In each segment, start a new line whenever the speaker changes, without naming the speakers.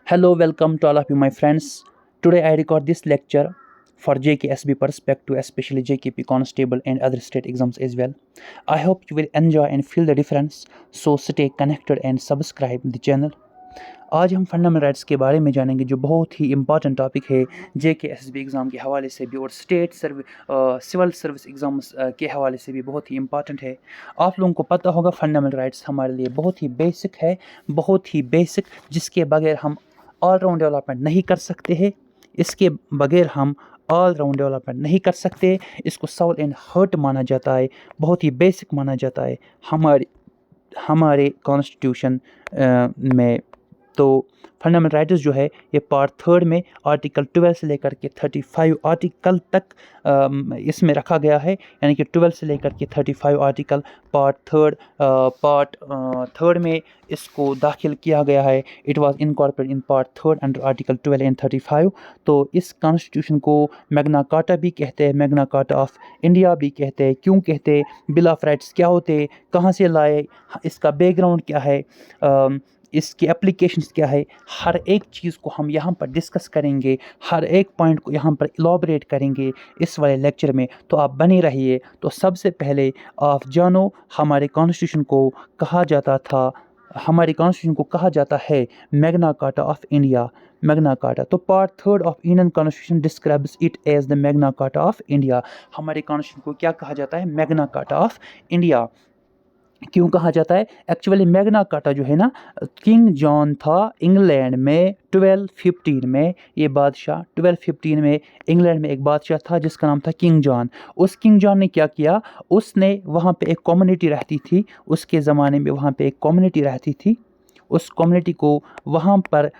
Hello, welcome to all of you, my friends. Today I record this lecture for JKSB perspective, especially JKP Constable and other state exams as well. I hope you will enjoy and feel the difference. So stay connected and subscribe the channel. आज हम fundamental rights के बारे में जानेंगे जो बहुत ही important topic है JKSB exam के हवाले से भी और स्टेट सिविल सर्विस एग्ज़ाम्स के हवाले से भी बहुत ही इंपॉर्टेंट है। आप लोगों को पता होगा फंडामेंटल राइट्स हमारे लिए बहुत ही बेसिक है, बहुत ही बेसिक, जिसके बगैर हम ऑलराउंड डेवलपमेंट नहीं कर सकते हैं। इसके बगैर हम ऑल राउंड डेवलपमेंट नहीं कर सकते। इसको सोल एंड हार्ट माना जाता है, बहुत ही बेसिक माना जाता है हमारे कॉन्स्टिट्यूशन में। तो फंडामेंटल राइट्स जो है ये पार्ट 3 में आर्टिकल 12 से लेकर के 35 आर्टिकल तक इसमें रखा गया है, यानी कि 12 से लेकर के 35 आर्टिकल पार्ट 3 में इसको दाखिल किया गया है। It was incorporated in part 3 under article 12 and 35। तो इस कॉन्स्टिट्यूशन को मैग्ना कार्टा भी कहते हैं, मैग्ना कार्टा ऑफ इंडिया भी कहते हैं। क्यों कहते हैं? बिल ऑफ राइट्स क्या होते हैं, कहाँ से लाए, इसका बैकग्राउंड क्या है, इसकी एप्लीकेशंस क्या है, हर एक चीज़ को हम यहाँ पर डिस्कस करेंगे, हर एक पॉइंट को यहाँ पर इलाबरेट करेंगे इस वाले लेक्चर में। तो आप बने रहिए। तो सबसे पहले आप जानो हमारे कॉन्स्टिट्यूशन को कहा जाता था, हमारे कॉन्स्टिट्यूशन को कहा जाता है Magna Carta of India. Magna Carta, तो part 3 of Indian constitution describes it as the Magna Carta of India. हमारे कॉन्स्टिट्यूशन को क्या कहा जाता है? Magna Carta of India. क्यों कहा जाता है? एक्चुअली मैग्ना कार्टा जो है ना, किंग जॉन था इंग्लैंड में 1215 में। ये बादशाह 1215 में इंग्लैंड में एक बादशाह था जिसका नाम था किंग जॉन। उस किंग जॉन ने क्या किया, उसने वहाँ पे एक कम्युनिटी रहती थी, उसके ज़माने में वहाँ पे एक कम्युनिटी रहती थी। उस कम्युनिटी को वहाँ पर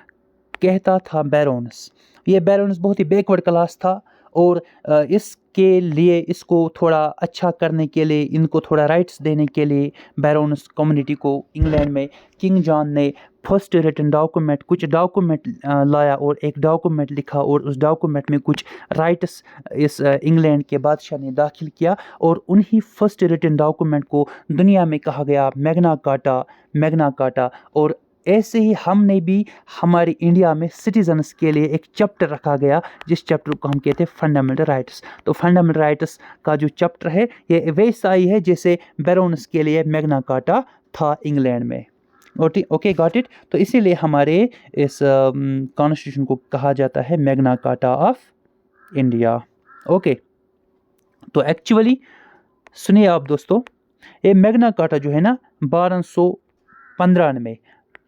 कहता था बैरोन्स। ये बैरोन्स बहुत ही बैकवर्ड क्लास था और इसके लिए, इसको थोड़ा अच्छा करने के लिए, इनको थोड़ा राइट्स देने के लिए बैरोन्स कम्युनिटी को इंग्लैंड में किंग जॉन ने फर्स्ट रिटन डॉक्यूमेंट, कुछ डॉक्यूमेंट लाया और एक डॉक्यूमेंट लिखा और उस डॉक्यूमेंट में कुछ राइट्स इस इंग्लैंड के बादशाह ने दाखिल किया और उन्हीं फर्स्ट रिटन डॉक्यूमेंट को दुनिया में कहा गया मैग्ना कार्टा। Magna carta. और ऐसे ही हमने भी हमारे इंडिया में सिटीजन्स के लिए एक चैप्टर रखा गया जिस चैप्टर को हम कहते हैं फंडामेंटल राइट्स। तो फंडामेंटल राइट्स का जो चैप्टर है ये वैसा ही है जैसे बैरोन्स के लिए मैग्ना कार्टा था इंग्लैंड में। Okay, got it. तो इसीलिए हमारे इस कॉन्स्टिट्यूशन को कहा जाता है Magna Carta of India. Okay, तो एक्चुअली सुनिए आप दोस्तों, ये मैग्ना कार्टा जो है ना 1215 में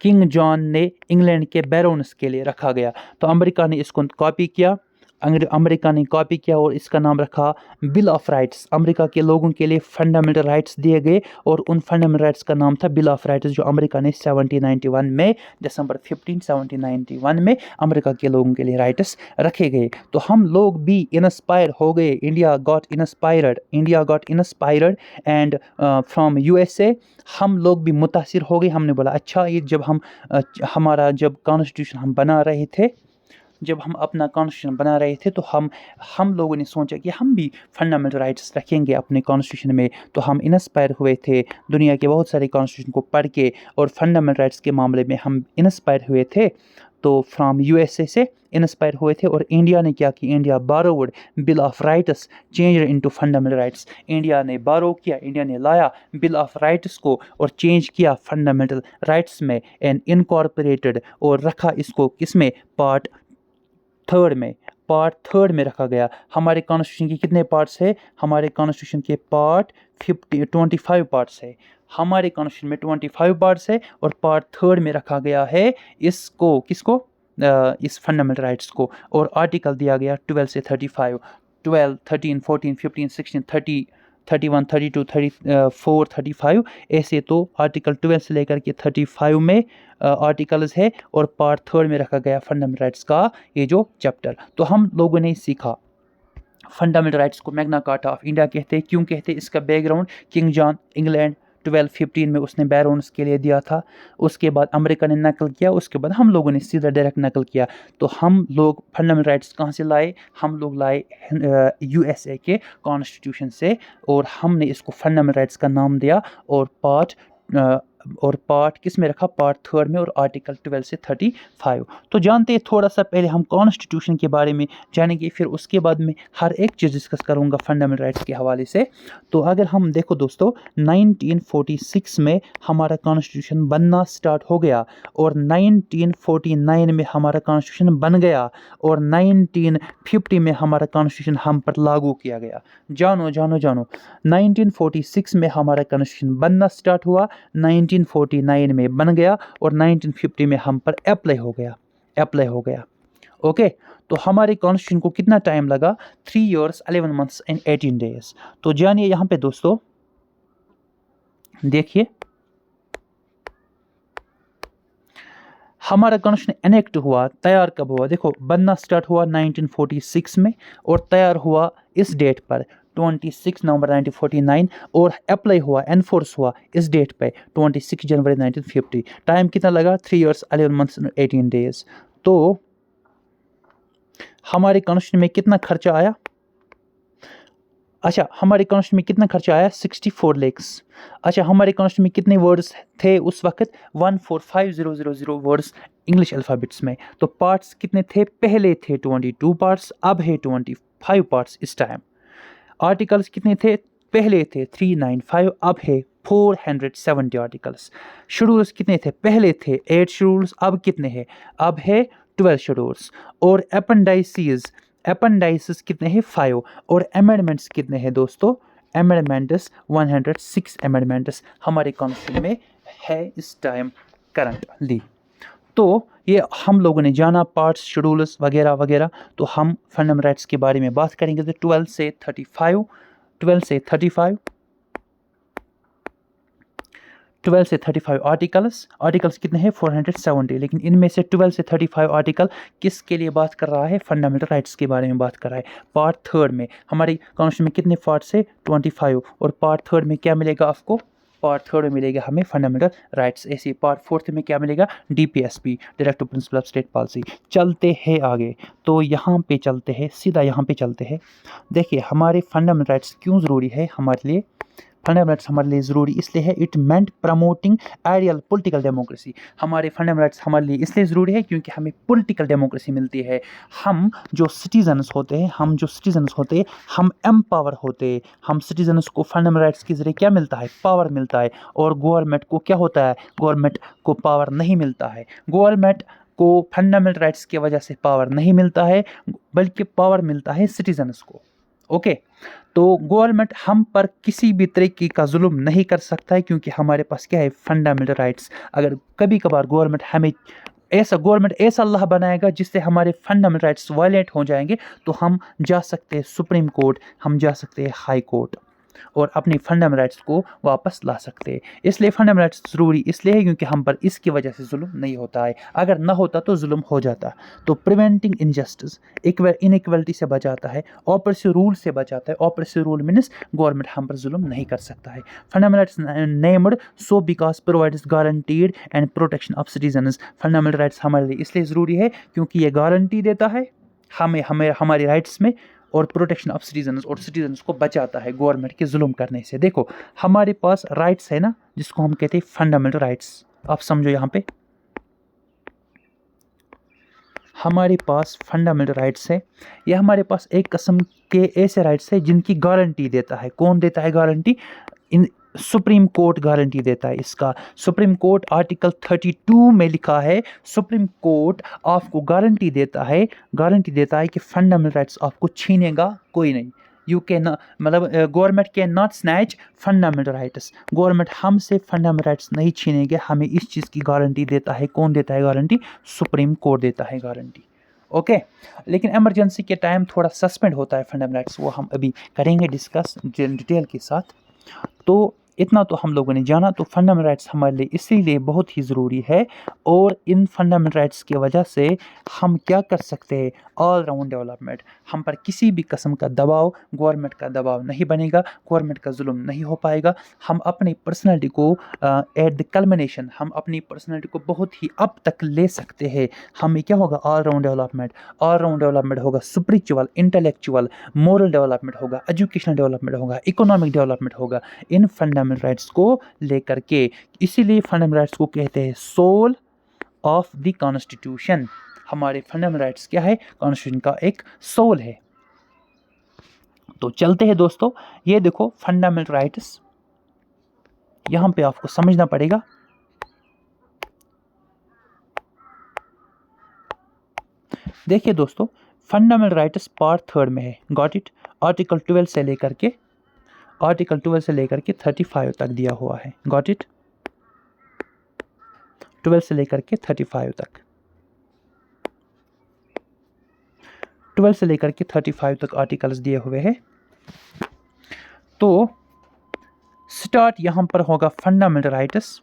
किंग जॉन ने इंग्लैंड के बैरोन्स के लिए रखा गया। तो अमेरिका ने इसको कॉपी किया, अमेरिका ने कॉपी किया और इसका नाम रखा बिल ऑफ राइट्स। अमेरिका के लोगों के लिए फंडामेंटल राइट्स दिए गए और उन फंडामेंटल राइट्स का नाम था बिल ऑफ राइट्स, जो अमेरिका ने 1791 में, दिसंबर 15 1791 में अमेरिका के लोगों के लिए राइट्स रखे गए। तो हम लोग भी इंस्पायर हो गए। India got inspired and from USA हम लोग भी मुतासिर हो गए। हमने बोला अच्छा, ये जब हमारा जब कॉन्स्टिट्यूशन हम बना रहे थे, जब हम अपना कॉन्स्टिट्यूशन बना रहे थे तो हम लोगों ने सोचा कि हम भी फंडामेंटल राइट्स रखेंगे अपने कॉन्स्टिट्यूशन में। तो हम इंस्पायर हुए थे दुनिया के बहुत सारे कॉन्स्टिट्यूशन को पढ़ के और फंडामेंटल राइट्स के मामले में हम इंस्पायर हुए थे। तो फ्रॉम USA से इंस्पायर हुए थे और इंडिया ने क्या किया, India borrowed bill of rights change into fundamental rights. India ने बारो किया, इंडिया ने लाया बिल ऑफ राइट्स को और चेंज किया फंडामेंटल राइट्स में एंड इनकॉर्पोरेटेड, और रखा इसको किसमें, पार्ट 3 में रखा गया। हमारे कॉन्स्टिट्यूशन के कितने पार्ट्स है? हमारे कॉन्स्टिट्यूशन के पार्ट 25 पार्ट्स है। हमारे कॉन्स्टिट्यूशन में 25 पार्ट्स है और पार्ट 3 में रखा गया है इसको, किसको, इस फंडामेंटल राइट्स को। और आर्टिकल दिया गया 12 से 35, 12, 13, 14, 15, 16, 30, 31, 32, 34, 35, ऐसे तो आर्टिकल 12 से लेकर के 35 में आर्टिकल्स है और पार्ट 3 में रखा गया फंडामेंटल राइट्स का ये जो चैप्टर। तो हम लोगों ने सीखा फंडामेंटल राइट्स को मैग्ना कार्टा ऑफ इंडिया कहते हैं। क्यों कहते हैं? इसका बैकग्राउंड, किंग जॉन इंग्लैंड 1215 में उसने बैरोन्स के लिए दिया था, उसके बाद अमेरिका ने नकल किया, उसके बाद हम लोगों ने सीधा डायरेक्ट नकल किया। तो हम लोग फंडामेंटल राइट्स कहाँ से लाए? हम लोग लाए USA के कॉन्स्टिट्यूशन से और हमने इसको फंडामेंटल राइट्स का नाम दिया और पार्ट और पार्ट किस में रखा, पार्ट 3 में, और आर्टिकल 12 से 35। तो जानते हैं थोड़ा सा पहले हम कॉन्स्टिट्यूशन के बारे में जानेंगे, फिर उसके बाद में हर एक चीज़ डिस्कस करूँगा फंडामेंटल राइट्स के हवाले से। तो अगर हम देखो दोस्तों, 1946 में हमारा कॉन्स्टिट्यूशन बनना स्टार्ट हो गया, और 1949 में हमारा कॉन्स्टिट्यूशन बन गया, और 1950 में हमारा कॉन्स्टिट्यूशन हम पर लागू किया गया। जानो जानो जानो, 1946 में हमारा कॉन्स्टिट्यूशन बनना स्टार्ट हुआ, 1949 में बन गया, और 1950 में हम पर अप्लाई हो गया। ओके, तो हमारे कॉन्स्टिट्यूशन को कितना टाइम लगा, 3 years 11 months and 18 days। तो जानिए यहाँ पे दोस्तों, देखिए हमारा कॉन्स्टिट्यूशन एनेक्ट हुआ, तैयार कब हुआ, देखो बनना स्टार्ट हुआ 1946 में, और तैयार हुआ इस डेट पर 26 नवंबर 1949, और अप्लाई हुआ, एनफोर्स हुआ इस डेट पे 26 जनवरी 1950। टाइम कितना लगा, 3 years 11 months and 18 days। तो हमारे कॉन्स्टिट्यूशन में कितना खर्चा आया, अच्छा हमारे कॉन्स्टिट्यूशन में कितना खर्चा आया, 64 lakhs। अच्छा हमारे कॉन्स्टिट्यूशन में कितने वर्ड्स थे उस वक्त, 145000 वर्ड्स इंग्लिश अल्फ़ाबेट्स में। तो पार्ट्स कितने थे, पहले थे 22 पार्ट्स, अब है 25 पार्ट्स इस टाइम। आर्टिकल्स कितने थे, पहले थे 395, अब है 470 आर्टिकल्स। शेड्यूल्स कितने थे, पहले थे 8 शेड्यूल्स, अब कितने हैं, अब है 12 शेड्यूल्स। और अपेंडाइसिस कितने हैं, 5। और अमेंडमेंट्स कितने हैं दोस्तों, अमेंडमेंट्स 106 अमेंडमेंट्स हमारे कॉन्स्टिट्यूशन में है इस टाइम करंटली। तो ये हम लोगों ने जाना पार्ट्स, शेड्यूल्स वगैरह वगैरह। तो हम फंडामेंटल राइट्स के बारे में बात करेंगे। तो 12 से 35 आर्टिकल्स कितने हैं, 470। लेकिन इनमें से 12 से 35 आर्टिकल किसके लिए बात कर रहा है, फंडामेंटल राइट्स के बारे में बात कर रहा है। पार्ट 3 में हमारी कॉन्स्टिट्यूशन में कितने पार्ट्स है, 25। और पार्ट 3 में क्या मिलेगा आपको, पार्ट 3 में मिलेगा हमें फंडामेंटल राइट्स। ऐसे पार्ट 4 में क्या मिलेगा, DPSP, directive principle of state policy. चलते हैं आगे, तो यहाँ पे चलते हैं, सीधा यहाँ पे चलते हैं। देखिए हमारे फंडामेंटल राइट्स क्यों ज़रूरी है हमारे लिए, फंडामेंटल राइट्स हमारे लिए ज़रूरी इसलिए है, it meant promoting ideal political democracy. हमारे फंडामेंटल राइट्स हमारे लिए इसलिए ज़रूरी है क्योंकि हमें पॉलिटिकल डेमोक्रेसी मिलती है। हम जो सिटीजन्स होते हैं, हम एम्पावर होते हैं। हम सिटीजन्स को फंडामेंटल राइट्स के ज़रिए क्या मिलता है, पावर मिलता है। और गवर्नमेंट को क्या होता है, गवर्नमेंट को पावर नहीं मिलता है। गवर्नमेंट को फंडामेंटल राइट्स की वजह से पावर नहीं मिलता है, बल्कि पावर मिलता है सिटीजन्स को। ओके, तो गवर्नमेंट हम पर किसी भी तरीके का जुल्म नहीं कर सकता है क्योंकि हमारे पास क्या है, फंडामेंटल राइट्स। अगर कभी कभार गवर्नमेंट ऐसा लॉ बनाएगा जिससे हमारे फंडामेंटल राइट्स वायलेट हो जाएंगे, तो हम जा सकते हैं सुप्रीम कोर्ट, हम जा सकते हैं हाई कोर्ट, और अपनी फंडामेंटल राइट्स को वापस ला सकते हैं। इसलिए फंडामेंटल राइट्स ज़रूरी इसलिए है क्योंकि हम पर इसकी वजह से जुल्म नहीं होता है। अगर ना होता तो जुल्म हो जाता। तो प्रिवेंटिंग इनजस्टिस, इनइक्वलिटी से बचाता है, ऑपरेसिव रूल से बचाता है। ऑपरेसिव रूल मीन्स गवर्नमेंट हम पर जुल्म नहीं कर सकता है। Fundamental rights named so because provides guaranteed and protection of citizens. Fundamental rights हमारे लिए इसलिए ज़रूरी है क्योंकि ये गारंटी देता है हमें हमारे राइट्स में, और प्रोटेक्शन ऑफ सिटीजन्स, और सिटीजन्स को बचाता है गवर्नमेंट के जुल्म करने से। देखो हमारे पास राइट्स है ना, जिसको हम कहते हैं फंडामेंटल राइट्स। आप समझो यहाँ पे हमारे पास फंडामेंटल राइट्स है, ये हमारे पास एक किस्म के ऐसे राइट्स है जिनकी गारंटी देता है। कौन देता है गारंटी, इन सुप्रीम कोर्ट गारंटी देता है इसका। सुप्रीम कोर्ट आर्टिकल 32 में लिखा है, सुप्रीम कोर्ट आपको गारंटी देता है कि फंडामेंटल राइट्स आपको छीनेगा कोई नहीं। यू कैन मतलब government can not snatch fundamental rights. Government हमसे फंडामेंटल राइट्स नहीं छीनेंगे, हमें इस चीज़ की गारंटी देता है। कौन देता है गारंटी, सुप्रीम कोर्ट देता है गारंटी। ओके, लेकिन इमरजेंसी के टाइम थोड़ा सस्पेंड होता है फंडामेंटल राइट्स, वो हम अभी करेंगे डिस्कस डिटेल के साथ। तो इतना तो हम लोगों ने जाना। तो फंडामेंटल राइट्स हमारे लिए इसीलिए बहुत ही ज़रूरी है, और इन फंडामेंटल राइट्स की वजह से हम क्या कर सकते हैं, ऑल राउंड डेवलपमेंट। हम पर किसी भी किस्म का दबाव, गवर्नमेंट का दबाव नहीं बनेगा, गवर्नमेंट का जुल्म नहीं हो पाएगा। हम अपनी पर्सनैलिटी को एट द कल्मिनेशन, हम अपनी पर्सनैलिटी को बहुत ही अब तक ले सकते हैं। हमें क्या होगा, ऑल राउंड डेवलपमेंट होगा, स्पिरिचुअल, इंटेलेक्चुअल, मोरल डेवलपमेंट होगा, एजुकेशनल डेवलपमेंट होगा, इकोनॉमिक डेवलपमेंट होगा। इन फंडामेंटल फंडामेंटल राइट्स को लेकर के। इसीलिए फंडामेंटल राइट्स को कहते हैं सोल ऑफ द कॉन्स्टिट्यूशन। हमारे फंडामेंटल राइट्स क्या है? कॉन्स्टिट्यूशन का एक सोल है। तो चलते हैं दोस्तों, ये देखो फंडामेंटल राइट्स, यहां पे आपको समझना पड़ेगा। देखिए दोस्तों, फंडामेंटल राइट्स पार्ट 3 में है, गॉट इट। आर्टिकल 12 से लेकर के 35 तक दिया हुआ है, गॉट इट। 12 से लेकर के 35 तक, 12 से लेकर के 35 तक आर्टिकल्स दिए हुए हैं। तो स्टार्ट यहां पर होगा फंडामेंटल राइट्स।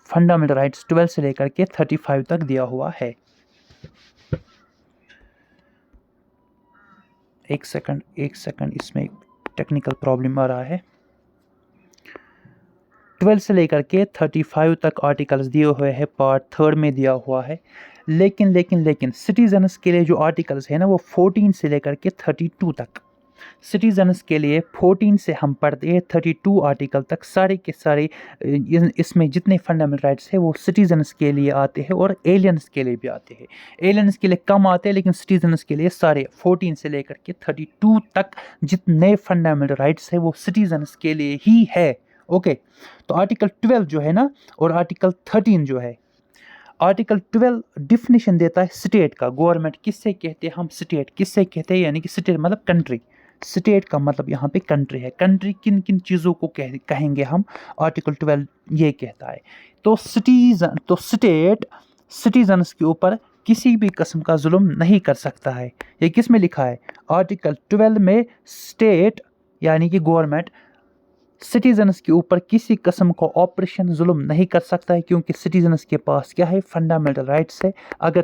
फंडामेंटल राइट्स 12 से लेकर के 35 तक दिया हुआ है। एक सेकंड, इसमें टेक्निकल प्रॉब्लम आ रहा है। 12 से लेकर के 35 तक आर्टिकल्स दिए हुए हैं, पार्ट 3 में दिया हुआ है। लेकिन सिटीजन्स के लिए जो आर्टिकल्स है ना, वो 14 से लेकर के 32 तक। सिटीजन्स के लिए 14 से हम पढ़ते हैं 32 आर्टिकल तक, सारे के सारे इसमें जितने फंडामेंटल राइट्स है वो सिटीजन्स के लिए आते हैं और एलियंस के लिए भी आते हैं। एलियंस के लिए कम आते हैं, लेकिन सिटीजन्स के लिए सारे 14 से लेकर के 32 तक जितने फंडामेंटल राइट्स है वो सिटीजन्स के लिए ही है। ओके, तो आर्टिकल 12 जो है ना और आर्टिकल 13 जो है, आर्टिकल 12 डिफिनेशन देता है स्टेट का। गवर्नमेंट किससे कहते हैं हम? स्टेट किससे कहते हैं? यानी कि स्टेट मतलब कंट्री। स्टेट का मतलब यहाँ पे कंट्री है। कंट्री किन किन चीज़ों को कहेंगे हम? आर्टिकल 12 ये कहता है। तो स्टेट सिटीजन्स के ऊपर किसी भी किस्म का जुल्म नहीं कर सकता है। ये किस में लिखा है? आर्टिकल 12 में स्टेट यानी कि गवर्नमेंट सिटीजन्स के ऊपर किसी किस्म का ऑपरेशन जुल्म नहीं कर सकता है, क्योंकि सिटीजन्स के पास क्या है? फंडामेंटल राइट्स है। अगर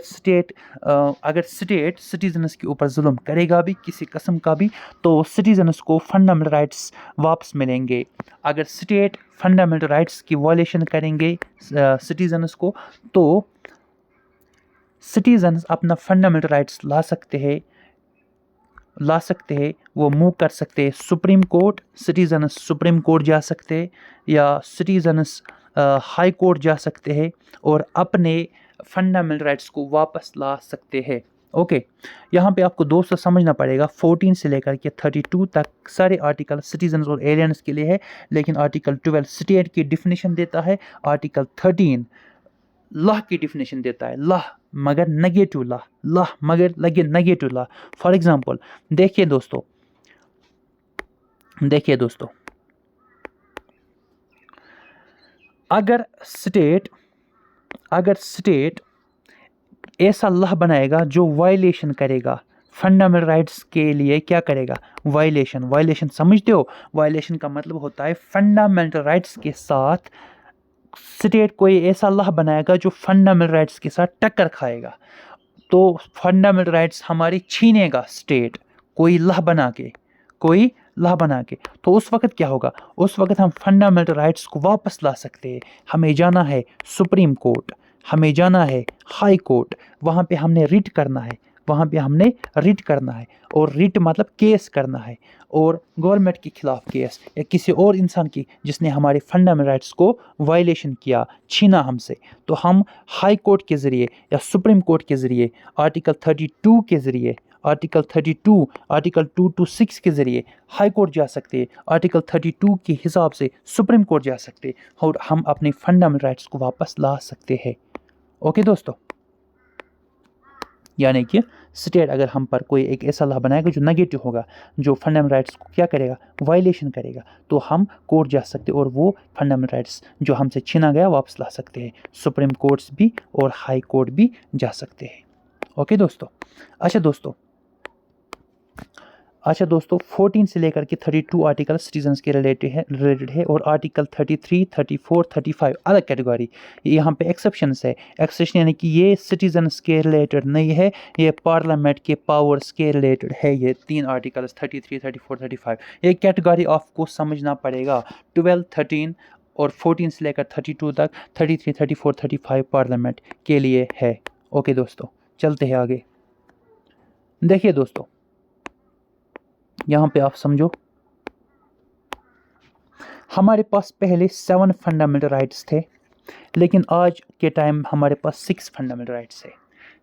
स्टेट सिटीजन्स के ऊपर जुल्म करेगा भी किसी किस्म का भी, तो सिटीजन्स को फंडामेंटल राइट्स वापस मिलेंगे। अगर स्टेट फंडामेंटल राइट्स की वायलेशन करेंगे सिटीजन्स को, तो सिटीजन्स अपना फंडामेंटल राइट्स ला सकते हैं, वो मूव कर सकते हैं supreme court. Citizens supreme court जा सकते हैं या सिटीजन्स हाई कोर्ट जा सकते हैं और अपने फंडामेंटल राइट्स को वापस ला सकते हैं। ओके, यहाँ पे आपको दोस्तों समझना पड़ेगा 14 से लेकर के 32 तक सारे आर्टिकल सिटीजन्स और एलियंस के लिए है, लेकिन आर्टिकल 12 स्टेट की डिफिनेशन देता है। आर्टिकल 13 लॉ की डिफिनेशन देता है। लॉ मगर नेगेटिव लॉ मगर लगे नेगेटिव लॉ। फॉर एग्जांपल देखिए दोस्तों, अगर स्टेट ऐसा लॉ बनाएगा जो वायलेशन करेगा फंडामेंटल राइट्स के लिए, क्या करेगा? वायलेशन समझते हो? वायलेशन का मतलब होता है फंडामेंटल राइट्स के साथ स्टेट कोई ऐसा लॉ बनाएगा जो फंडामेंटल राइट्स के साथ टक्कर खाएगा, तो फंडामेंटल राइट्स हमारी छीनेगा स्टेट कोई लॉ बना के, तो उस वक्त क्या होगा? उस वक्त हम फंडामेंटल राइट्स को वापस ला सकते हैं। हमें जाना है सुप्रीम कोर्ट, हमें जाना है हाई कोर्ट, वहाँ पे हमने रिट करना है, और रिट मतलब केस करना है, और गवर्नमेंट के खिलाफ केस या किसी और इंसान की जिसने हमारे फंडामेंटल राइट्स को वायलेशन किया, छीना हमसे, तो हम हाई कोर्ट के ज़रिए या सुप्रीम कोर्ट के ज़रिए आर्टिकल 32 के ज़रिए, आर्टिकल 2 to 6 के ज़रिए हाई कोर्ट जा सकते हैं, आर्टिकल 32 के हिसाब से सुप्रीम कोर्ट जा सकते हैं और हम अपने फंडामेंटल राइट्स को वापस ला सकते हैं। ओके दोस्तों, यानी कि स्टेट अगर हम पर कोई एक ऐसा लॉ बनाएगा जो नेगेटिव होगा, जो फंडामेंटल राइट्स को क्या करेगा? वायलेशन करेगा, तो हम कोर्ट जा सकते हैं और वो फंडामेंटल राइट्स जो हमसे छीना गया वापस ला सकते हैं। सुप्रीम कोर्ट्स भी और हाई कोर्ट भी जा सकते हैं। ओके दोस्तों, अच्छा दोस्तों 14 से लेकर के 32 आर्टिकल सिटीजन्स के रिलेटेड है और आर्टिकल 33, 34, 35 अलग कैटेगरी। यहाँ पे एक्सेप्शंस है। एक्सेप्शन यानी कि ये सिटीजन्स के रिलेटेड नहीं है, ये पार्लियामेंट के पावर्स के रिलेटेड है। ये 3 आर्टिकल्स 33, 34, 35 ये कैटेगरी आपको समझना पड़ेगा। 12, 13 और 14 से लेकर 32 तक, 33, 34, 35 पार्लियामेंट के लिए है। ओके दोस्तों, चलते हैं आगे। देखिए दोस्तों, यहाँ पे आप समझो, हमारे पास पहले 7 फंडामेंटल राइट्स थे, लेकिन आज के टाइम हमारे पास 6 फंडामेंटल राइट्स है।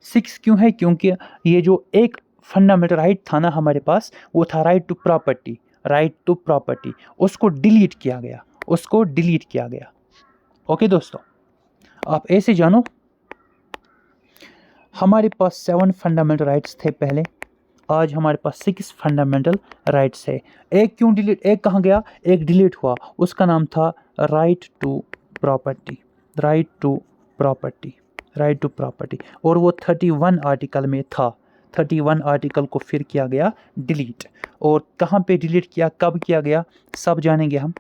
6 क्यों है? क्योंकि ये जो एक फंडामेंटल राइट था ना हमारे पास, वो था right to property. Right to property उसको डिलीट किया गया, उसको डिलीट किया गया। ओके दोस्तों, आप ऐसे जानो, हमारे पास 7 फंडामेंटल राइट्स थे पहले, आज हमारे पास 6 फंडामेंटल राइट्स है। एक क्यों डिलीट, एक कहाँ गया? एक डिलीट हुआ, उसका नाम था right to property. Right to property, right to property, और वो 31 आर्टिकल में था। 31 आर्टिकल को फिर किया गया डिलीट। और कहाँ पे डिलीट किया, कब किया गया, सब जानेंगे हम।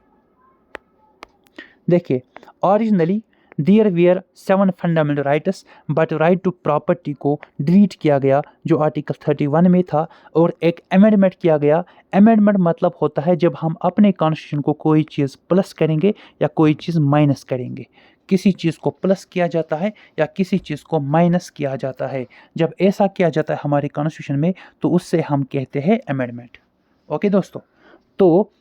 देखिए, originally there were 7 fundamental rights, but right to property को डिलीट किया गया जो आर्टिकल 31 में था, और एक अमेंडमेंट किया गया। अमेंडमेंट मतलब होता है जब हम अपने कॉन्स्टिट्यूशन को कोई चीज़ प्लस करेंगे या कोई चीज़ माइनस करेंगे। किसी चीज़ को प्लस किया जाता है या किसी चीज़ को माइनस किया जाता है। जब ऐसा किया जाता है हमारे कॉन्स्टिट्यूशन में, तो उससे हम कहते हैं अमेंडमेंट। ओके दोस्तों, तो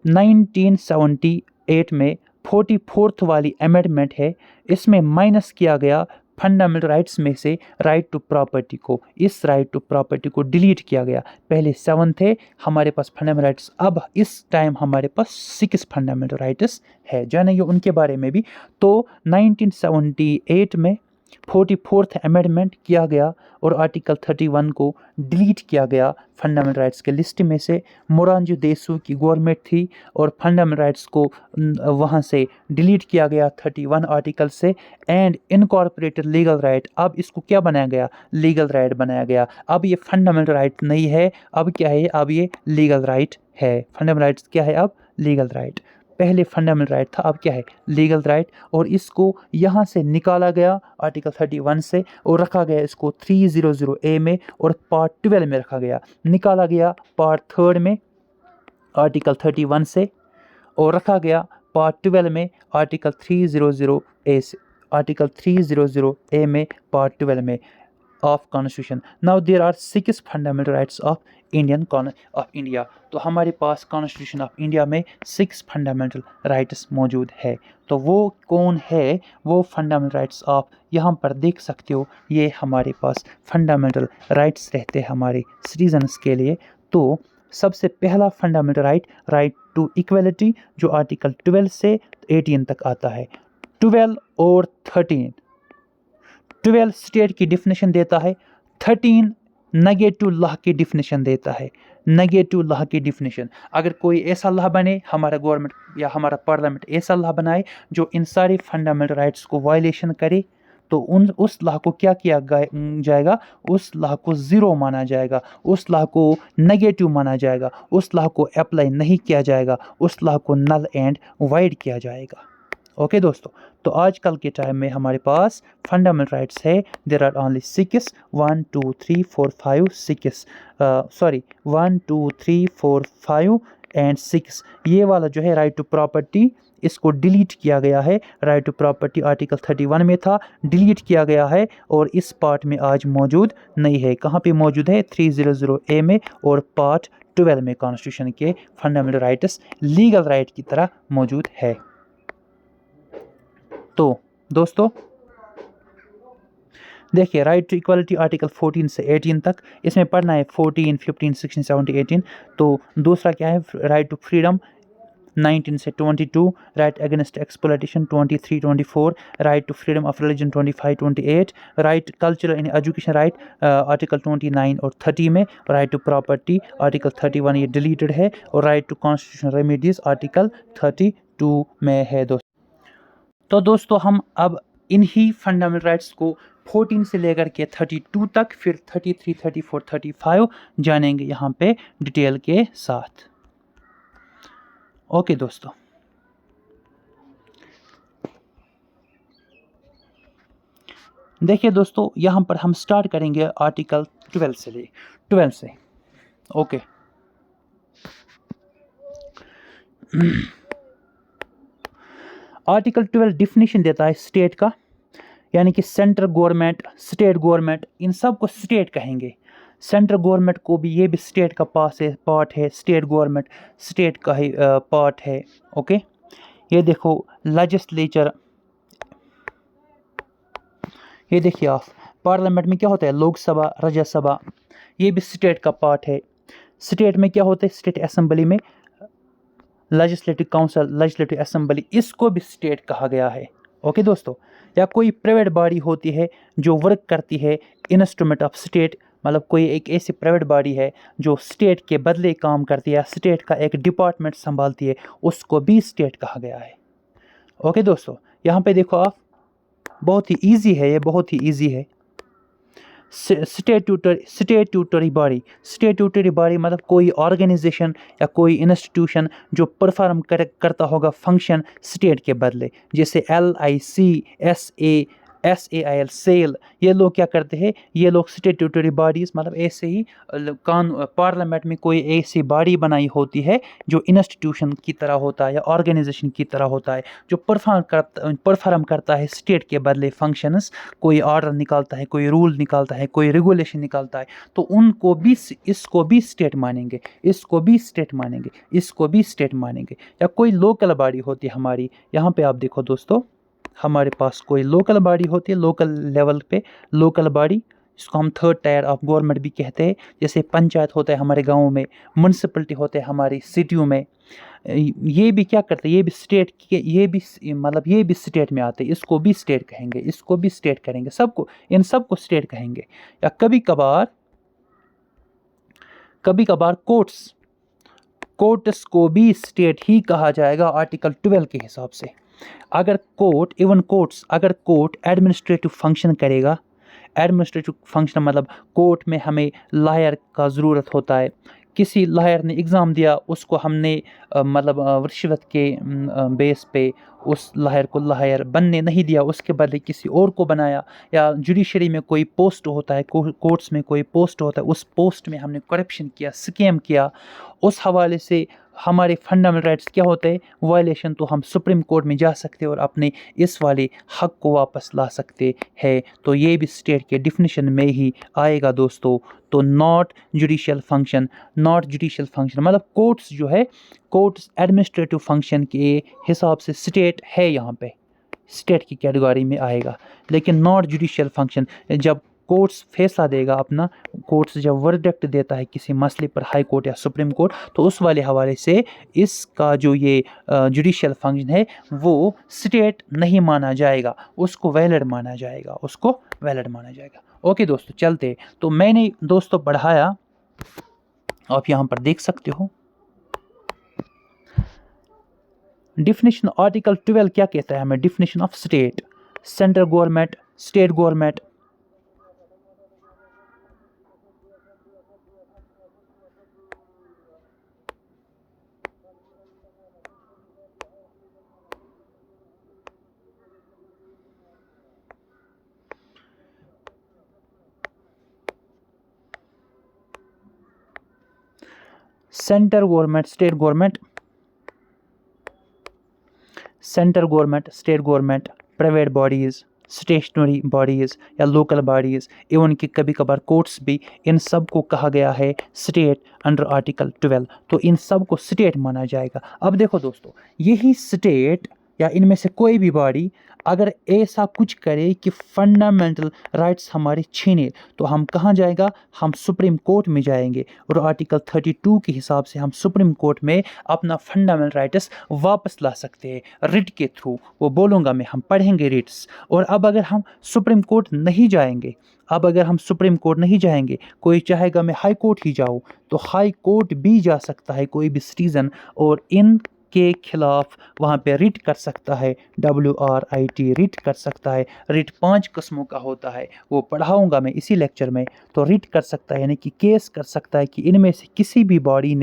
1978 में 44th वाली अमेंडमेंट है, इसमें माइनस किया गया फंडामेंटल राइट्स में से राइट टू प्रॉपर्टी को। इस राइट टू प्रॉपर्टी को डिलीट किया गया। पहले 7 थे हमारे पास फंडामेंटल राइट्स, अब इस टाइम हमारे पास 6 फंडामेंटल राइट्स है। जानेंगे उनके बारे में भी। तो 1978 में 44th अमेंडमेंट किया गया और आर्टिकल 31 को डिलीट किया गया फंडामेंटल राइट्स के लिस्ट में से। मोरारजी देसाई की गवर्नमेंट थी और फंडामेंटल राइट्स को वहाँ से डिलीट किया गया 31 आर्टिकल से। एंड इनकॉर्पोरेटेड लीगल राइट, अब इसको क्या बनाया गया? लीगल राइट बनाया गया। अब ये फंडामेंटल राइट नहीं है, अब क्या है? अब ये लीगल राइट है। फंडामेंटल राइट्स क्या है? अब लीगल राइट। पहले फंडामेंटल राइट था, अब क्या है? Legal right. और इसको यहाँ से निकाला गया आर्टिकल 31 से और रखा गया इसको 300A में और पार्ट 12 में रखा गया। निकाला गया पार्ट 3 में आर्टिकल 31 से और रखा गया पार्ट 12 में आर्टिकल 300A से, आर्टिकल 300A में पार्ट 12 में of constitution. Now there are 6 fundamental rights of India. तो हमारे पास कॉन्स्टिट्यूशन ऑफ इंडिया में 6 फंडामेंटल राइट्स मौजूद है। तो वो कौन है? वो फंडामेंटल राइट्स आप यहाँ पर देख सकते हो। ये हमारे पास फंडामेंटल राइट्स रहते हैं हमारे सिटीजन्स के लिए। तो सबसे पहला fundamental right, right to equality, जो आर्टिकल 12 से 18 तक आता है। 12 और 13, 12 स्टेट की डिफिनेशन देता है, 13 नेगेटिव लॉ की डिफिनेशन देता है। नेगेटिव लॉ की डिफिनेशन, अगर कोई ऐसा लॉ बने, हमारा गवर्नमेंट या हमारा पार्लियामेंट ऐसा लॉ बनाए जो इन सारे फंडामेंटल राइट्स को वायलेशन करे, तो उस लॉ को क्या किया जाएगा? उस लॉ को ज़ीरो माना जाएगा, उस लॉ को नेगेटिव माना जाएगा, उस लॉ को अप्लाई नहीं किया जाएगा, उस लॉ को नल एंड वाइड किया जाएगा। ओके दोस्तों, तो आजकल के टाइम में हमारे पास फंडामेंटल राइट्स है। There are only 6, 1 2 3 4 5 6, sorry 1 2 3 4 5 and 6। ये वाला जो है राइट टू प्रॉपर्टी, इसको डिलीट किया गया है। राइट टू प्रॉपर्टी आर्टिकल 31 में था, डिलीट किया गया है और इस पार्ट में आज मौजूद नहीं है। कहाँ पे मौजूद है? 300A में और पार्ट 12 में कॉन्स्टिट्यूशन के फंडामेंटल राइट्स लीगल राइट की तरह मौजूद है। तो दोस्तों देखिए, राइट टू इक्वलिटी आर्टिकल 14 से 18 तक, इसमें पढ़ना है 14, 15, 16, 17, 18। तो दूसरा क्या है? राइट टू फ्रीडम 19 से 22, right against exploitation 23, 24, right to freedom of religion 25, 28, right cultural and education right article 29 और 30 में, राइट टू प्रॉपर्टी आर्टिकल 31 ये डिलीटेड है, और right to constitutional remedies article 32 में है दोस्तों। तो दोस्तों हम अब इन्हीं फंडामेंटल राइट्स को 14 से लेकर के 32 तक, फिर 33, 34, 35 जानेंगे यहाँ पे डिटेल के साथ। ओके दोस्तों, देखिए दोस्तों, यहाँ पर हम स्टार्ट करेंगे आर्टिकल 12 से। ओके, आर्टिकल 12 डिफिनीशन देता है स्टेट का, यानी कि सेंट्रल गवर्नमेंट, स्टेट गवर्नमेंट, इन सब को स्टेट कहेंगे। सेंट्रल गवर्नमेंट को भी, ये भी स्टेट का पार्ट है, स्टेट गवर्नमेंट स्टेट का ही पार्ट है। ओके, ये देखो लेजिस्लेचर, ये देखिए आप, पार्लियामेंट में क्या होता है, लोकसभा, राज्यसभा, ये भी स्टेट का पार्ट है। स्टेट में क्या होता है, स्टेट असेंबली में लेजिस्लेटिव काउंसिल, लेजिस्लेटिव असेंबली, इसको भी स्टेट कहा गया है। ओके दोस्तों, या कोई प्राइवेट बॉडी होती है जो वर्क करती है इंस्ट्रूमेंट ऑफ स्टेट, मतलब कोई एक ऐसी प्राइवेट बॉडी है जो स्टेट के बदले काम करती है, स्टेट का एक डिपार्टमेंट संभालती है, उसको भी स्टेट कहा गया है। ओके दोस्तों, यहाँ पे देखो आप, बहुत ही ईजी है, ये बहुत ही ईजी है। स्टेट्यूटरी बॉडी मतलब कोई ऑर्गेनाइजेशन या कोई इंस्टीट्यूशन जो परफॉर्म करता होगा फंक्शन स्टेट के बदले, जैसे LIC, SAIL, सेल, ये लोग क्या करते हैं, ये लोग स्टेट्यूटरी बॉडीज़, मतलब ऐसे ही पार्लियामेंट में कोई ऐसी बॉडी बनाई होती है जो इंस्टीट्यूशन की तरह होता है या ऑर्गेनाइजेशन की तरह होता है, जो परफॉर्म करता है स्टेट के बदले फंक्शंस, कोई ऑर्डर निकालता है, कोई रूल निकालता है, कोई रेगुलेशन निकालता है, तो उनको भी, इसको भी स्टेट मानेंगे, इसको भी स्टेट मानेंगे, इसको भी स्टेट मानेंगे। या कोई लोकल बॉडी होती है हमारी, यहाँ पे आप देखो दोस्तों, हमारे पास कोई लोकल बॉडी होती है, लोकल लेवल पे लोकल बॉडी, इसको हम थर्ड टायर ऑफ गवर्नमेंट भी कहते हैं। जैसे पंचायत होता है हमारे गाँव में, म्यूनसिपलिटी होते हैं हमारी सिटियों में, ये भी क्या करते हैं, ये भी स्टेट के, ये भी मतलब ये भी स्टेट में आते हैं, इसको भी स्टेट कहेंगे, इसको भी स्टेट करेंगे, सबको, इन सबको स्टेट कहेंगे। या कभी कभार कोर्ट्स को भी स्टेट ही कहा जाएगा आर्टिकल 12 के हिसाब से। अगर कोर्ट एडमिनिस्ट्रेटिव फंक्शन करेगा, एडमिनिस्ट्रेटिव फंक्शन मतलब कोर्ट में हमें लॉयर का ज़रूरत होता है, किसी लॉयर ने एग्ज़ाम दिया, उसको हमने मतलब रिश्वत के बेस पे उस लॉयर को लॉयर बनने नहीं दिया, उसके बदले किसी और को बनाया। या जुडिशरी में कोई पोस्ट होता है, कोर्ट्स में कोई पोस्ट होता है, उस पोस्ट में हमने करप्शन किया, स्कैम किया, उस हवाले से हमारे फंडामेंटल राइट्स क्या होते हैं, वायलेशन, तो हम सुप्रीम कोर्ट में जा सकते हैं और अपने इस वाले हक को वापस ला सकते हैं। तो ये भी स्टेट के डिफिनीशन में ही आएगा दोस्तों। तो नॉट जुडिशियल फंक्शन मतलब कोर्ट्स जो है, कोर्ट्स एडमिनिस्ट्रेटिव फंक्शन के हिसाब से स्टेट है, यहाँ पे स्टेट की कैटेगरी में आएगा। लेकिन नॉट जुडिशियल फंक्शन, जब कोर्ट्स फैसला देगा अपना, कोर्ट्स जब वर्डिक्ट देता है किसी मसले पर, हाई कोर्ट या सुप्रीम कोर्ट, तो उस वाले हवाले से इसका जो ये जुडिशियल फंक्शन है वो स्टेट नहीं माना जाएगा, उसको वैलिड माना जाएगा, ओके दोस्तों, चलते। तो मैंने दोस्तों पढ़ाया, आप यहाँ पर देख सकते हो डिफिनेशन। आर्टिकल 12 क्या कहता है हमें, definition of state, central government, state government, central government, state government, central government, state government, private bodies, stationary bodies या लोकल बॉडीज़, एवं कि कभी कभार कोर्ट्स भी, इन सब को कहा गया है स्टेट अंडर आर्टिकल 12। तो इन सब को स्टेट माना जाएगा। अब देखो दोस्तों, यही स्टेट या इनमें से कोई भी बॉडी अगर ऐसा कुछ करे कि फंडामेंटल राइट्स हमारे छीने, तो हम कहाँ जाएगा, हम सुप्रीम कोर्ट में जाएंगे और आर्टिकल 32 के हिसाब से हम सुप्रीम कोर्ट में अपना फंडामेंटल राइट्स वापस ला सकते हैं रिट के थ्रू। वो बोलूँगा मैं, हम पढ़ेंगे रिट्स। और अब अगर हम सुप्रीम कोर्ट नहीं जाएंगे, कोई चाहेगा मैं हाई कोर्ट ही जाऊँ, तो हाई कोर्ट भी जा सकता है कोई भी सिटीज़न, और इन के खिलाफ वहाँ पे रिट कर सकता है, WRIT रिट कर सकता है। रिट 5 किस्मों का होता है, वो पढ़ाऊंगा मैं इसी लेक्चर में। तो रिट कर सकता है यानी कि केस कर सकता है कि इनमें से किसी भी बॉडी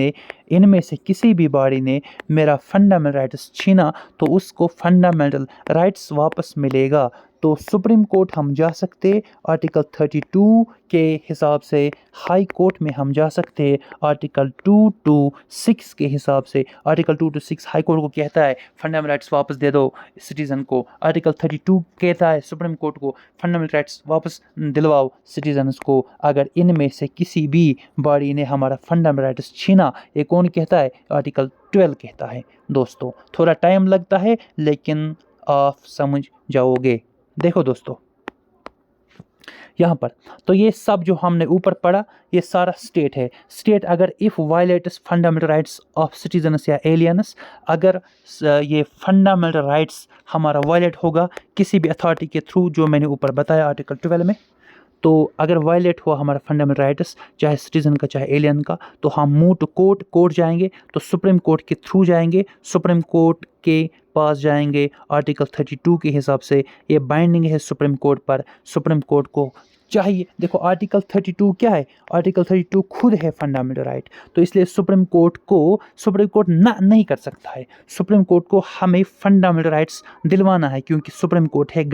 ने मेरा फंडामेंटल राइट्स छीना, तो उसको फंडामेंटल राइट्स वापस मिलेगा। तो सुप्रीम कोर्ट हम जा सकते आर्टिकल 32 के हिसाब से, हाई कोर्ट में हम जा सकते हैं आर्टिकल 2 to 6 के हिसाब से। आर्टिकल 2 to 6 हाई कोर्ट को कहता है फंडामेंटल राइट्स वापस दे दो सिटीज़न को, आर्टिकल 32 कहता है सुप्रीम कोर्ट को फंडामेंटल राइट्स वापस दिलवाओ सिटीजन्स को। अगर इनमें से किसी भी बॉडी ने हमारा फंडामेंटल राइट्स छीना, ये कौन कौन कहता है? आर्टिकल 12 कहता है दोस्तों। थोड़ा टाइम लगता है लेकिन आप समझ जाओगे। देखो दोस्तों यहाँ पर, तो ये सब जो हमने ऊपर पढ़ा ये सारा स्टेट है। स्टेट अगर if violets fundamental rights of citizens या एलियंस, अगर ये फंडामेंटल राइट्स हमारा वायलेट होगा किसी भी अथॉरिटी के थ्रू, जो मैंने ऊपर बताया आर्टिकल 12 में, तो अगर वायलेट हुआ हमारा फंडामेंटल राइट्स, चाहे सिटीज़न का चाहे एलियन का, तो हम मूव टू कोर्ट जाएंगे, तो सुप्रीम कोर्ट के थ्रू जाएंगे, सुप्रीम कोर्ट के पास जाएंगे। आर्टिकल 32 के हिसाब से ये बाइंडिंग है सुप्रीम कोर्ट पर। सुप्रीम कोर्ट को चाहिए, देखो आर्टिकल 32 क्या है? आर्टिकल 32 खुद है फंडामेंटल राइट, तो इसलिए सुप्रीम कोर्ट ना नहीं कर सकता है। सुप्रीम कोर्ट को हमें फंडामेंटल राइट्स दिलवाना है, क्योंकि सुप्रीम कोर्ट है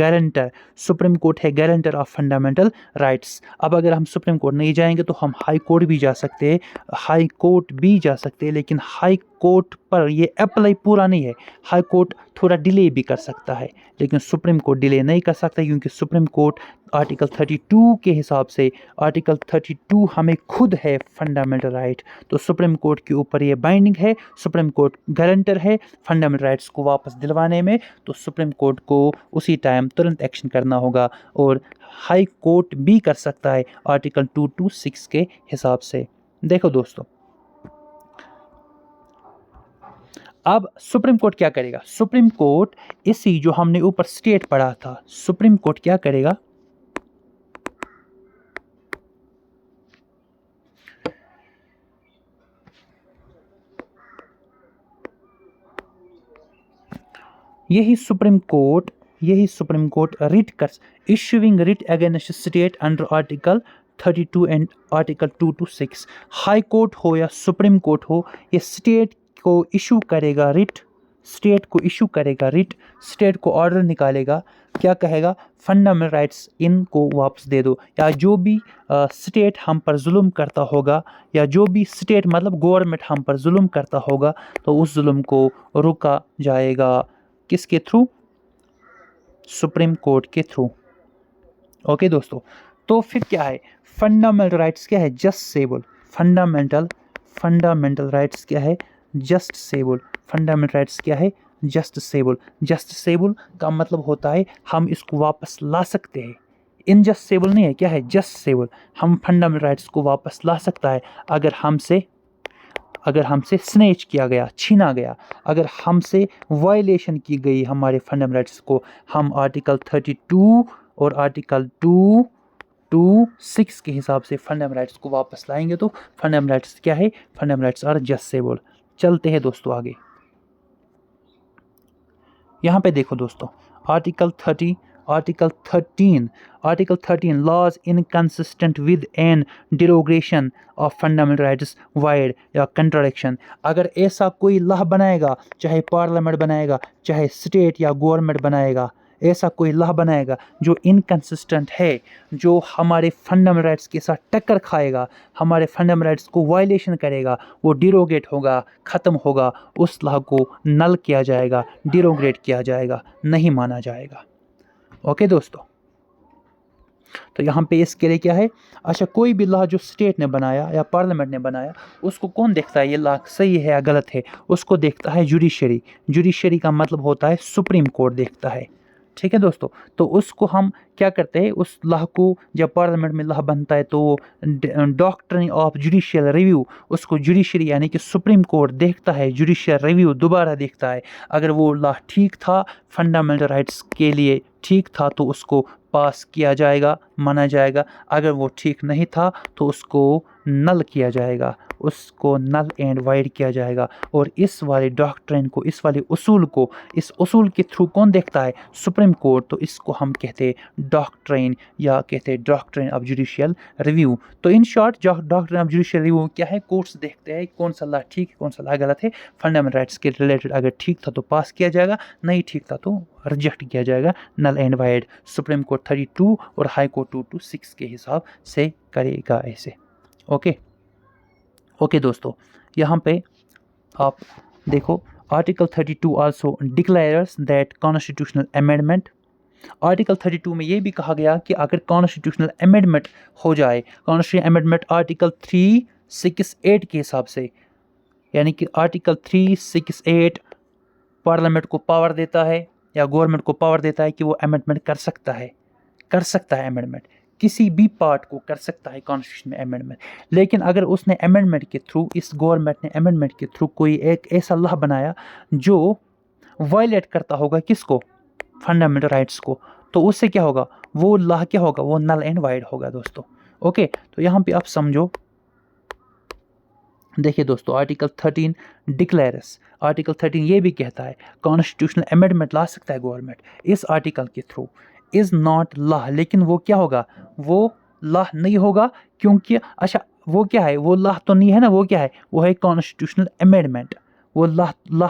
गारंटर ऑफ फंडामेंटल राइट्स। अब अगर हम सुप्रीम कोर्ट नहीं जाएंगे तो हम हाई कोर्ट भी जा सकते हैं, लेकिन हाई कोर्ट पर ये अप्लाई पूरा नहीं है। हाई कोर्ट थोड़ा डिले भी कर सकता है, लेकिन सुप्रीम कोर्ट डिले नहीं कर सकता, क्योंकि सुप्रीम कोर्ट आर्टिकल 32 के हिसाब से, आर्टिकल 32 हमें खुद है फंडामेंटल राइट, तो सुप्रीम कोर्ट के ऊपर ये बाइंडिंग है। सुप्रीम कोर्ट गारंटर है फंडामेंटल राइट्स को वापस दिलवाने में, तो सुप्रीम कोर्ट को उसी टाइम तुरंत एक्शन करना होगा, और हाई कोर्ट भी कर सकता है आर्टिकल 226 के हिसाब से। देखो दोस्तों, अब सुप्रीम कोर्ट क्या करेगा? सुप्रीम कोर्ट इसी जो हमने ऊपर स्टेट पढ़ा था, सुप्रीम कोर्ट क्या करेगा? यही सुप्रीम कोर्ट रिट कर issuing writ against state under article 32 and article 226। High court हो या सुप्रीम कोर्ट हो, ये स्टेट को इशू करेगा रिट, स्टेट को ऑर्डर निकालेगा, क्या कहेगा? फंडामेंटल राइट्स इनको वापस दे दो, या जो भी स्टेट हम पर जुल्म करता होगा, या जो भी स्टेट मतलब गवर्नमेंट हम पर जुल्म करता होगा, तो उस जुल्म को रोका जाएगा। किसके थ्रू? सुप्रीम कोर्ट के थ्रू। ओके दोस्तों, तो फिर क्या है? फंडामेंटल राइट्स क्या है? जस्टिसेबल। फंडामेंटल राइट्स क्या है? जस्टिसेबल। फंडामेंटल राइट्स क्या है? जस्टिसेबल। जस्टिसेबल का मतलब होता है हम इसको वापस ला सकते हैं। इनजस्टिसेबल नहीं है, क्या है? जस्टिसेबल। हम फंडामेंटल राइट्स को वापस ला सकता है अगर हमसे स्नेच किया गया, छीना गया, अगर हमसे वायलेशन की गई हमारे फंडामेंटल राइट्स को, हम आर्टिकल 32 और आर्टिकल 226 के हिसाब से फंडामेंटल राइट्स को वापस लाएंगे। तो फंडामेंटल राइट्स क्या है? Fundamental rights are justiciable. चलते हैं दोस्तों आगे। यहाँ पे देखो दोस्तों, article 13 laws inconsistent with an derogation of fundamental rights void या कंट्राडिक्शन। अगर ऐसा कोई लॉ बनाएगा, चाहे पार्लियामेंट बनाएगा, चाहे स्टेट या गवर्नमेंट बनाएगा, ऐसा कोई लॉ बनाएगा जो इनकंसिस्टेंट है, जो हमारे फंडामेंटल राइट्स के साथ टक्कर खाएगा, हमारे फंडामेंटल राइट्स को वायलेशन करेगा, वो डिरोगेट होगा, ख़त्म होगा, उस लॉ को नल किया जाएगा, डिरोगेट किया जाएगा, नहीं माना जाएगा। ओके दोस्तों, तो यहाँ पे इसके लिए क्या है? अच्छा, कोई भी लॉ जो स्टेट ने बनाया या पार्लियामेंट ने बनाया, उसको कौन देखता है ये लॉ सही है या गलत है? उसको देखता है जुडिशरी का मतलब होता है सुप्रीम कोर्ट देखता है। ठीक है दोस्तों, तो उसको हम क्या करते हैं? उस लॉ को जब पार्लियामेंट में लॉ बनता है तो डॉक्ट्रिन ऑफ जुडिशियल रिव्यू, उसको जुडिशरी यानी कि सुप्रीम कोर्ट देखता है, जुडिशियल रिव्यू दोबारा देखता है। अगर वो लॉ ठीक था, फंडामेंटल राइट्स के लिए ठीक था, तो उसको पास किया जाएगा, माना जाएगा। अगर वो ठीक नहीं था तो उसको नल किया जाएगा, उसको नल एंड वाइड किया जाएगा। और इस वाले डॉक्ट्रिन को, इस वाले उसूल को, इस उसूल के थ्रू कौन देखता है? Supreme court. तो इसको हम कहते हैं डॉक्ट्रिन, या कहते हैं डॉक्ट्रिन ऑफ जुडिशियल रिव्यू। तो in short doctrine of judicial review क्या है? कोर्ट्स देखते हैं कौन सा लॉ ठीक है, कौन सा लॉ गलत है। फंडामेंटल राइट्स के रिलेटेड अगर ठीक था तो पास किया जाएगा, नहीं ठीक था तो रिजेक्ट किया जाएगा, null and void. Supreme court 32 और हाई कोर्ट 226 के हिसाब से करेगा ऐसे। ओके दोस्तों, यहाँ पे आप देखो, article 32 also declares that constitutional amendment. Article 32 में ये भी कहा गया कि अगर कॉन्स्टिट्यूशनल अमेंडमेंट हो जाए, कॉन्स्टिट्यूशनल अमेंडमेंट आर्टिकल 368 के हिसाब से, यानी कि आर्टिकल 368 पार्लियामेंट को पावर देता है या गवर्नमेंट को पावर देता है कि वो अमेंडमेंट कर सकता है अमेंडमेंट, किसी भी पार्ट को कर सकता है कॉन्स्टिट्यूशन में अमेंडमेंट। लेकिन अगर उसने अमेंडमेंट के थ्रू, इस गवर्नमेंट ने अमेंडमेंट के थ्रू कोई एक ऐसा लॉ बनाया जो वायलेट करता होगा किसको, फंडामेंटल राइट्स को, तो उससे क्या होगा, वो लॉ क्या होगा, वो नल एंड वाइड होगा दोस्तों। ओके, तो यहाँ पे आप समझो, देखिए दोस्तों, आर्टिकल 13 डिक्लेयर्स, आर्टिकल 13 ये भी कहता है कॉन्स्टिट्यूशनल अमेंडमेंट ला सकता है गवर्नमेंट इस आर्टिकल के थ्रू, इज़ नॉट लॉ, लेकिन वो क्या होगा, वो लॉ नहीं होगा, क्योंकि अच्छा वो क्या है, वो लॉ तो नहीं है ना, वो क्या है, वो है कॉन्स्टिट्यूशनल अमेंडमेंट, वो लॉ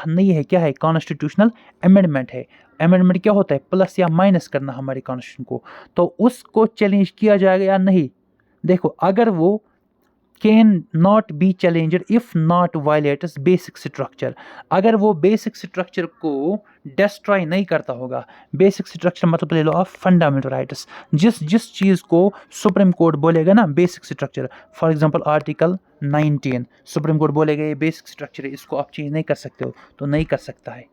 नहीं है, क्या है, कॉन्स्टिट्यूशनल अमेंडमेंट है। अमेंडमेंट क्या होता है, प्लस या माइनस करना हमारे कॉन्स्टिट्यूशन को, तो उसको चैलेंज किया जाएगा या नहीं। देखो, अगर वो can not be challenged if not violates basic structure, अगर वो बेसिक स्ट्रक्चर को डिस्ट्रॉय नहीं करता होगा, बेसिक स्ट्रक्चर मतलब ले लो आप फंडामेंटल राइट्स, जिस चीज़ को सुप्रीम कोर्ट बोलेगा ना basic structure, for example article 19 supreme court बोलेगा ये बेसिक स्ट्रक्चर है, इसको आप चेंज नहीं कर सकते हो, तो नहीं कर सकता है,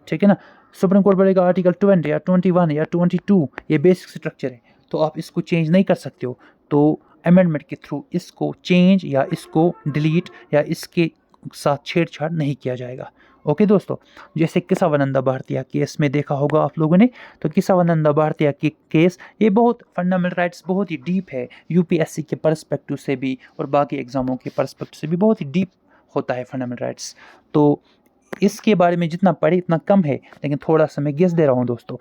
ठीक है ना। सुप्रीम कोर्ट बोलेगा आर्टिकल 20 या 21 या 22 ये बेसिक स्ट्रक्चर है, तो आप इसको चेंज नहीं कर सकते हो, तो अमेंडमेंट के थ्रू इसको चेंज या इसको डिलीट या इसके साथ छेड़छाड़ नहीं किया जाएगा। ओके दोस्तों, जैसे केशवानंदा भारतीय केस में देखा होगा आप लोगों ने, तो केशवानंदा भारतीय के केस ये बहुत फंडामेंटल राइट्स बहुत ही डीप है, यूपीएससी के पर्सपेक्टिव से भी और बाकी एग्जामों के पर्सपेक्टिव से भी बहुत ही डीप होता है फंडामेंटल राइट्स। तो इसके बारे में जितना पढ़े इतना कम है, लेकिन थोड़ा सा मैं गेस दे रहा हूँ दोस्तों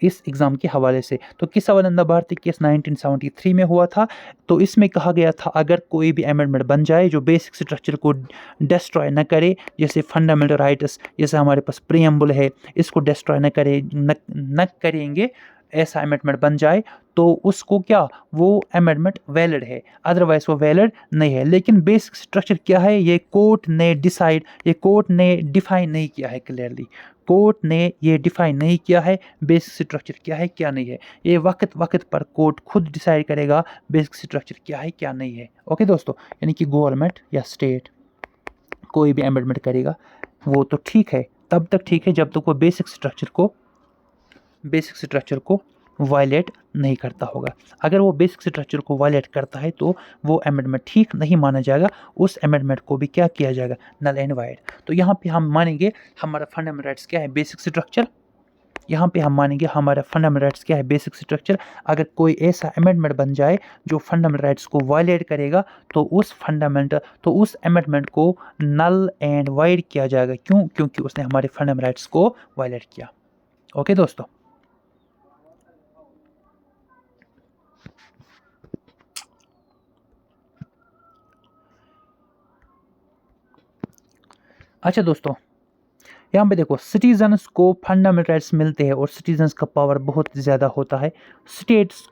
इस एग्ज़ाम के हवाले से। तो केशवानंदा भारती केस 1973 में हुआ था, तो इसमें कहा गया था अगर कोई भी अमेंडमेंट बन जाए जो बेसिक स्ट्रक्चर को डिस्ट्रॉय न करे, जैसे फंडामेंटल राइट्स, जैसे हमारे पास प्रीएम्बल है, इसको डिस्ट्रॉय न करेंगे, ऐसा अमेंडमेंट बन जाए तो उसको क्या, वो अमेंडमेंट वैलिड है, अदरवाइज वो वैलिड नहीं है। लेकिन बेसिक स्ट्रक्चर क्या है, ये कोर्ट ने डिफाइन नहीं किया है क्लियरली, कोर्ट ने ये डिफाइन नहीं किया है बेसिक स्ट्रक्चर क्या है क्या नहीं है, ये वक्त वक्त पर कोर्ट खुद डिसाइड करेगा बेसिक स्ट्रक्चर क्या है क्या नहीं है। ओके दोस्तों, यानी कि गवर्नमेंट या स्टेट कोई भी अमेंडमेंट करेगा वो तो ठीक है, तब तक ठीक है जब तक वो बेसिक स्ट्रक्चर को वायलेट नहीं करता होगा। अगर वो बेसिक स्ट्रक्चर को वायलेट करता है तो वो अमेंडमेंट ठीक नहीं माना जाएगा, उस अमेंडमेंट को भी क्या किया जाएगा, नल एंड वाइड। तो यहाँ पे हम मानेंगे हमारा फंडामेंटल राइट्स क्या है, बेसिक स्ट्रक्चर, यहाँ पे हम मानेंगे हमारा फंडामेंटल राइट्स क्या है, बेसिक स्ट्रक्चर। अगर कोई ऐसा अमेंडमेंट बन जाए जो फंडामेंटल राइट्स को वायलेट करेगा तो उस अमेंडमेंट को नल एंड वाइड किया जाएगा। क्यों, क्योंकि उसने हमारे फंडामेंटल राइट्स को वायलेट किया। ओके दोस्तों, अच्छा दोस्तों, यहाँ पे देखो सिटीजन्स को फंडामेंटल राइट्स मिलते हैं और सिटीजन्स का पावर बहुत ज़्यादा होता है। स्टेट्स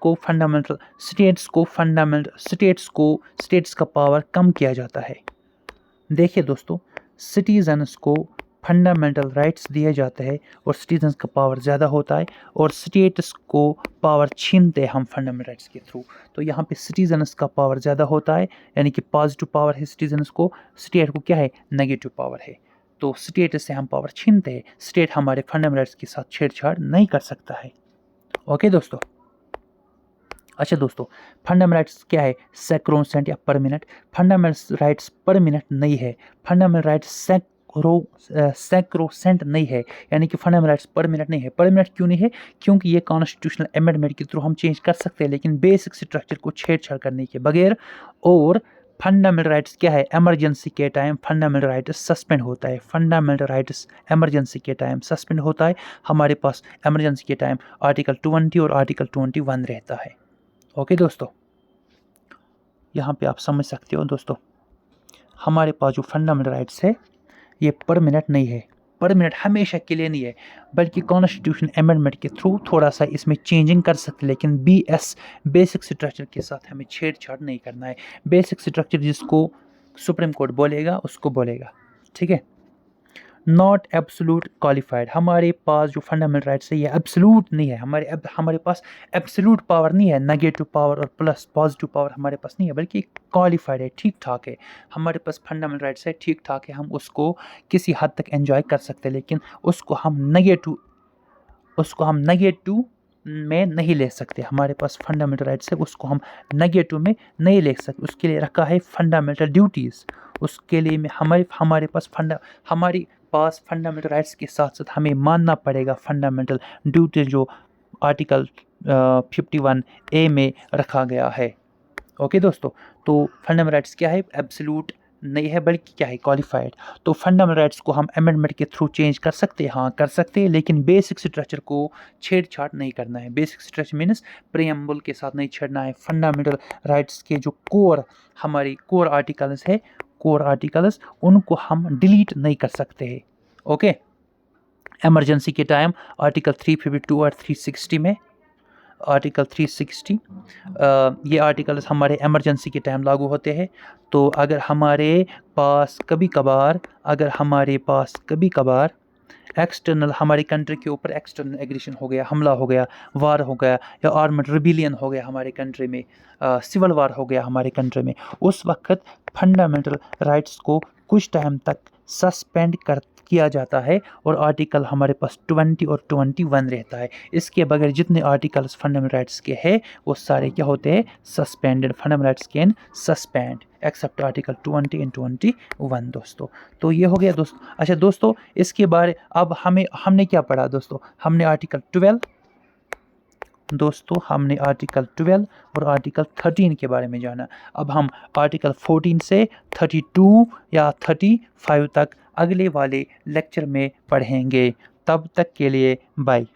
का पावर कम किया जाता है। देखिए दोस्तों, सिटीजन्स को फंडामेंटल राइट्स दिए जाते हैं और सिटीजन्स का पावर ज़्यादा होता है, और स्टेट्स को पावर छीनते हैं हम फंडामेंटल राइट्स के थ्रू। तो यहाँ पे सिटीजन्स का पावर ज़्यादा होता है, यानी कि पॉजिटिव पावर है सिटीजन्स को, स्टेट को क्या है, नेगेटिव पावर है। तो स्टेट से हम पावर छीनते हैं, स्टेट हमारे फंडामेंटल राइट्स के साथ छेड़छाड़ नहीं कर सकता है। ओके दोस्तों, अच्छा दोस्तों, फंडामेंटल राइट्स क्या है, सैक्रोसेंट या परमानेंट। फंडामेंटल राइट्स परमानेंट नहीं है, फंडामेंटल राइट्स सैक्रोसेंट नहीं है, यानी कि फंडामेंटल राइट्स परमानेंट नहीं है। परमानेंट क्यों नहीं है, क्योंकि ये कॉन्स्टिट्यूशनल अमेंडमेंट के थ्रू हम चेंज कर सकते हैं, लेकिन बेसिक स्ट्रक्चर को छेड़छाड़ करने के बगैर। और फंडामेंटल राइट्स क्या है, इमरजेंसी के टाइम फंडामेंटल राइट्स सस्पेंड होता है, फंडामेंटल राइट्स इमरजेंसी के टाइम सस्पेंड होता है। हमारे पास इमरजेंसी के टाइम आर्टिकल 20 और आर्टिकल 21 रहता है। ओके दोस्तों, यहाँ पे आप समझ सकते हो दोस्तों, हमारे पास जो फंडामेंटल राइट्स है ये परमानेंट नहीं है, परमानेंट हमेशा के लिए नहीं है, बल्कि कॉन्स्टिट्यूशन अमेंडमेंट के थ्रू थोड़ा सा इसमें चेंजिंग कर सकते, लेकिन बेसिक स्ट्रक्चर के साथ हमें छेड़छाड़ नहीं करना है। बेसिक स्ट्रक्चर जिसको सुप्रीम कोर्ट बोलेगा उसको बोलेगा, ठीक है। Not absolute qualified. हमारे पास जो फंडामेंटल राइट्स है ये एब्सोल्यूट नहीं है, हमारे पास एब्सोल्यूट पावर नहीं है, नेगेटिव पावर और प्लस पॉजिटिव पावर हमारे पास नहीं है, बल्कि क्वालिफाइड है, ठीक ठाक है। हमारे पास फंडामेंटल राइट्स है, ठीक ठाक है, हम उसको किसी हद तक एंजॉय कर सकते हैं, लेकिन उसको हम नेगेटिव में नहीं ले सकते। हमारे पास फंडामेंटल राइट्स है, उसको हम नेगेटिव में नहीं ले सकते। उसके लिए रखा है फंडामेंटल ड्यूटीज़। उसके लिए में हमारे पास फंडामेंटल राइट्स के साथ साथ हमें मानना पड़ेगा फंडामेंटल ड्यूटीज जो आर्टिकल 51A में रखा गया है। ओके दोस्तों, तो फंडामेंटल राइट्स क्या है? एब्सोल्यूट नहीं है, बल्कि क्या है? क्वालिफाइड। तो फंडामेंटल राइट्स को हम अमेंडमेंट के थ्रू चेंज कर सकते हैं, हाँ कर सकते हैं, लेकिन बेसिक स्ट्रक्चर को छेड़छाड़ नहीं करना है। बेसिक स्ट्रक्चर मीन्स प्रीएम्बल के साथ नहीं छेड़ना है। फंडामेंटल राइट्स के जो हमारी कोर आर्टिकल्स उनको हम डिलीट नहीं कर सकते हैं। ओके, इमरजेंसी के टाइम आर्टिकल 352 और 360 में, आर्टिकल 360 ये आर्टिकल्स हमारे इमरजेंसी के टाइम लागू होते हैं। तो अगर हमारे पास कभी कभार एक्सटर्नल हमारी कंट्री के ऊपर एक्सटर्नल एग्रेशन हो गया, हमला हो गया, वार हो गया, या आर्मड रिबिलियन हो गया हमारे कंट्री में, सिविल वार हो गया हमारे कंट्री में, उस वक्त फंडामेंटल राइट्स को कुछ टाइम तक सस्पेंड किया जाता है और आर्टिकल हमारे पास 20 और 21 रहता है। इसके बगैर जितने आर्टिकल्स फंडामेंटल राइट्स के हैं वो सारे क्या होते हैं? Suspended. Fundamental rights can suspend except article 20 and 21 दोस्तों। तो ये हो गया दोस्तों। अच्छा दोस्तों, इसके बारे अब हमने क्या पढ़ा दोस्तों? हमने आर्टिकल 12 और आर्टिकल 13 के बारे में जाना। अब हम आर्टिकल 14 से 32 या 35 तक अगले वाले लेक्चर में पढ़ेंगे। तब तक के लिए बाय।